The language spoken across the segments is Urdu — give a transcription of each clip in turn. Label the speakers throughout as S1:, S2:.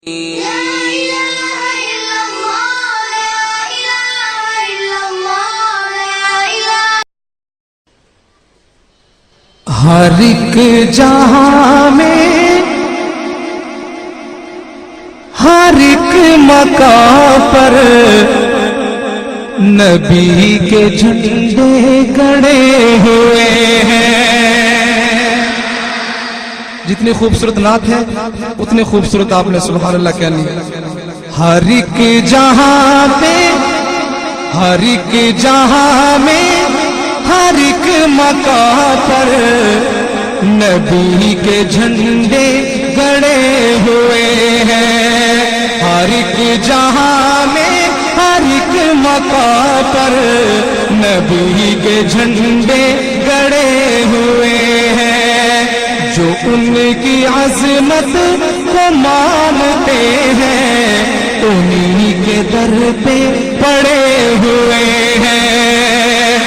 S1: ہر ایک جہاں میں ہر ایک مقام پر نبی کے جھنڈے گڑے ہوئے ہیں۔ جتنی خوبصورت نعت ہے اتنی خوبصورت آپ نے سبحان اللہ کہنی ہے۔ ہر ایک جہاں پہ ہر ایک جہاں میں ہر ایک مقام پر نبی کے جھنڈے گڑے ہوئے ہیں۔ ہر ایک جہاں میں ہر ایک مقام پر نبی کے جھنڈے گڑے ہوئے ہیں۔ جو ان کی عظمت کو مانتے ہیں انہی کے در پہ پڑے ہوئے ہیں۔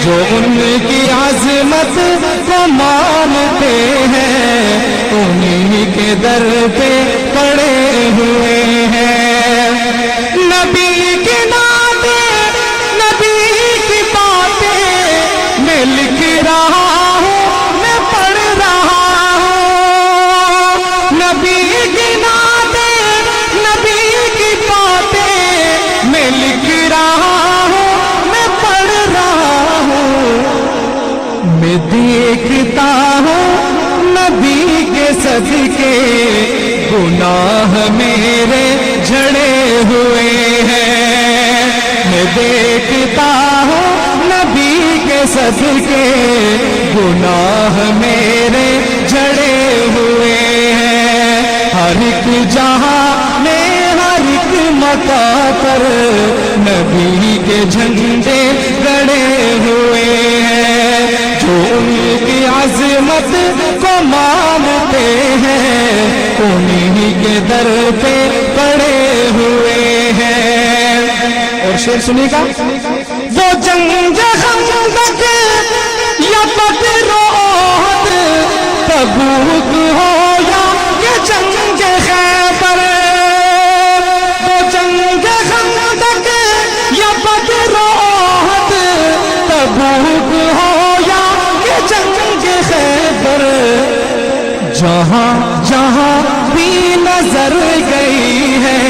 S1: جو ان کی عظمت کو مانتے ہیں انہی کے در پہ پڑے ہوئے ہیں۔ نبی کے ناطے نبی کی باتیں میں لکھ رہا ہوں، میں پڑھ رہا ہوں۔ نبی کے ناطے نبی کی باتیں میں لکھ رہا ہوں، میں پڑھ رہا ہوں۔ میں دیکھتا ہوں نبی کے صدقے گناہ میرے جھڑے ہوئے ہیں۔ میں دیکھتا ہوں نبی کے صدقے گناہ میرے جھڑے ہوئے ہیں۔ ہر ایک جہاں میں ہر ایک مقام پر نبی کے جھنڈے گڑے ہوئے ہیں۔ جو ان کی عظمت کو مانتے ہیں انہی کے در پہ پڑے ہوئے ہیں۔ اور شعر سنیے گا۔ وہ جنگ خندق یا بدر احد، تبوک ہو یا یہ جنگ خیبر، وہ جنگ خندق یا بدر احد، تبوک ہو یا یہ جنگ خیبر، جہاں جہاں بھی نظر گئی ہے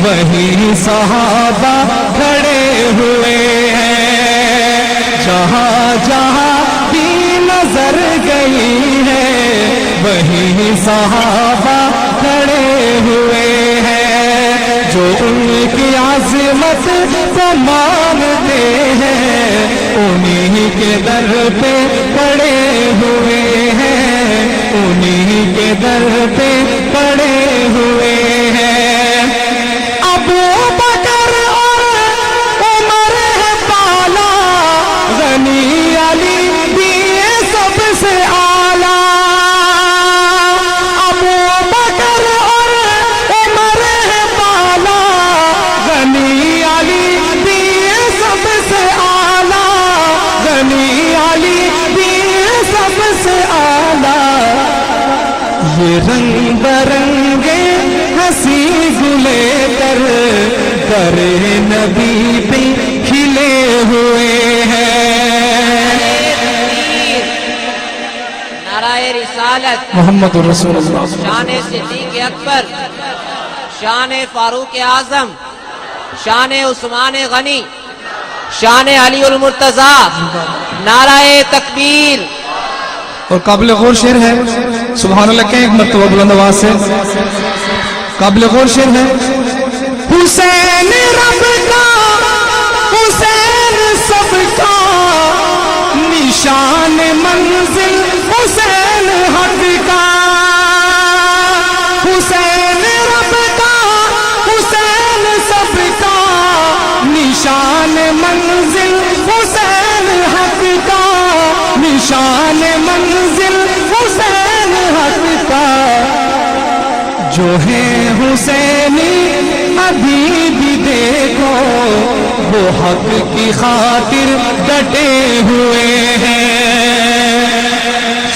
S1: وہی صحابہ کھڑے ہوئے ہیں۔ جہاں جہاں بھی نظر گئی ہے وہی صحابہ کھڑے ہوئے ہیں۔ جو ان کی عظمت کو مانتے ہیں انہی کے در پہ پڑے ہوئے ہیں، انہی کے در پہ پڑے ہوئے ہیں۔ ابو بکر اور عمر ہے بالا، غنی علی بھی سب سے اعلیٰ۔ ابو بکر اور عمر ہے بالا، غنی علی بھی سب سے اعلیٰ، غنی علی بھی سب سے اعلیٰ۔ یہ رنگ برنگے ہنسی گلے کر کرے نبی پہ کھلے ہوئے ہیں۔
S2: نعرہ رسالت
S1: محمد رسول اللہ۔
S2: شان صدیق اکبر، شان فاروق اعظم، شان عثمان غنی، شان علی المرتضیٰ، نعرہ تکبیر۔
S1: اور قابل غور شعر ہے، سبحان اللہ کہیں ایک مرتبہ بلند آواز سے۔ قابل غور شعر ہے۔ حسین رب کا، حسین سب کا، نشان منزل حسین حق کا۔ حسین رب کا، حسین سب کا، نشان منزل حسین حق کا، نشان منزل حسین حق کا۔ جو ہے حسینی ابھی بھی دیکھو وہ حق کی خاطر ڈٹے ہوئے ہیں۔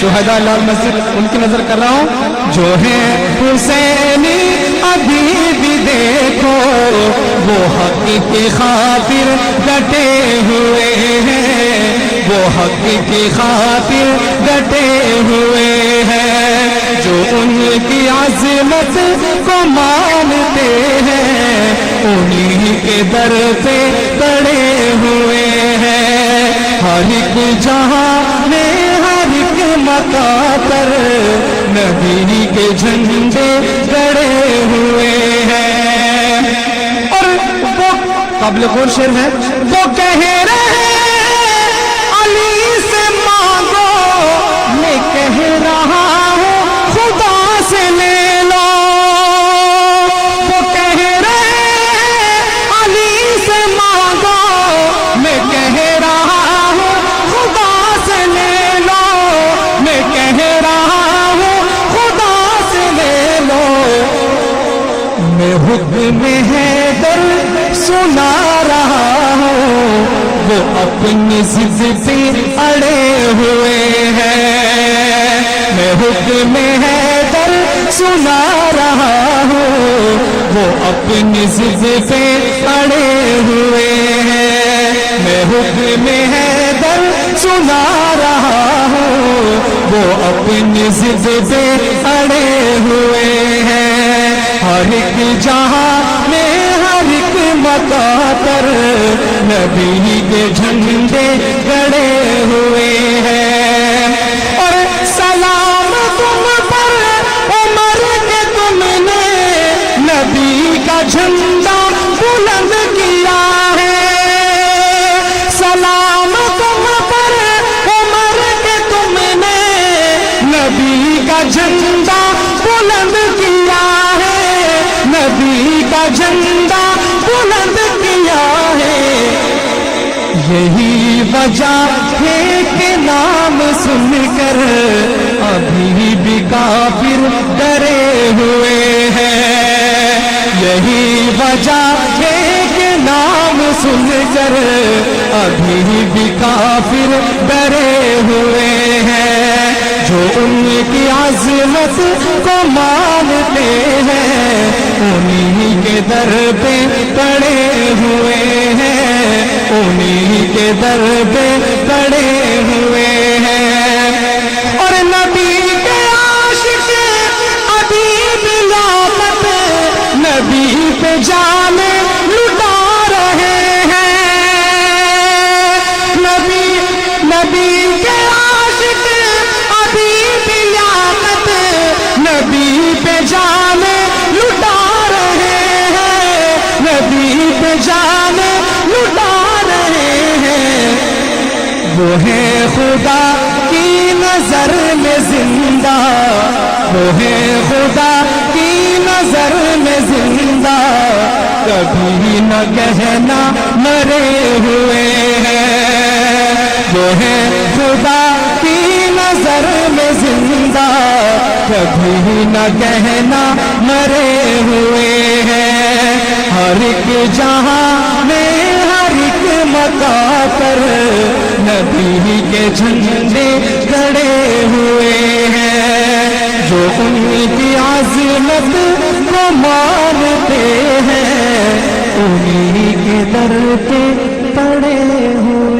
S1: شہداء لال مسجد ان کی نظر کر رہا ہوں۔ جو ہے حسینی ابھی حق کی خاطر ڈٹے ہوئے ہیں، وہ حق کی خاطر ڈٹے ہوئے ہیں، جو ان کی عظمت کو مانتے ہیں انہی کے در پہ پڑے ہوئے ہیں۔ ہر ایک جہاں میں ہر ایک مقام پر نبی کے جھنڈے گڑے ہوئے ہیں۔ اور وہ قابل غور شعر ہے، وہ کہہ رہے ہیں علی سے مانگو، میں کہہ رہا ہوں خدا سے لے لو۔ وہ کہہ رہے ہیں علی سے مانگو، میں کہہ رہا ہوں خدا سے لے لو، میں کہہ رہا ہوں خدا سے لے لو۔ میں حکم حیدر سنا رہا ہوں، وہ اپنی ضد پہ اڑے ہوئے ہیں۔ میں حکم حیدر سنا رہا ہوں، وہ اپنی ضد پہ اڑے ہوئے ہیں۔ میں حکم حیدر سنا رہا ہوں، وہ اپنی ضد پہ اڑے ہوئے ہیں۔ ہر ایک جہاں میں ہر ایک مقام پر نبی کے جھنڈے گڑے ہوئے ہیں۔ اور سلام تم پر عمر کے تم نے نبی کا جھنڈا بلند کیا ہے۔ سلام تم پر عمر کے تم نے نبی کا جھنڈا بلند کیا ہے، نبی کا جھنڈا بلند کیا ہے۔ یہی وجہ ہے کہ نام سن کر ابھی بھی کافر ڈرے ہوئے ہیں۔ یہی وجہ ہے کہ نام سن کر ابھی بھی کافر ڈرے ہوئے ہیں۔ جو ان کی عظمت کو مانتے ہیں انہی کے در پہ پڑے ہوئے ہیں، انہی کے در پہ پڑے ہوئے ہیں۔ اور نبی کے عاشق ابھی بھی لاقت نبی پہ جان لٹا رہے ہیں۔ نبی کے عاشق ابھی بھی لاقت نبی پہ جان لٹا رہے ہیں، نبی پہ جان لٹا رہے ہیں۔ وہ ہے خدا کی نظر میں زندہ، وہ ہے خدا کی نظر میں زندہ، کبھی نہ کہنا مرے ہوئے ہیں۔ وہ ہے خدا کی نظر میں زندہ، کبھی نہ کہنا مرے ہوئے ہیں۔ ہر ایک جہاں میں ہر ایک مقام پر نبی کے جھنڈے گڑے ہوئے ہیں۔ جو ان کی عظمت کو مانتے ہیں انہی کے در پہ پڑے ہوئے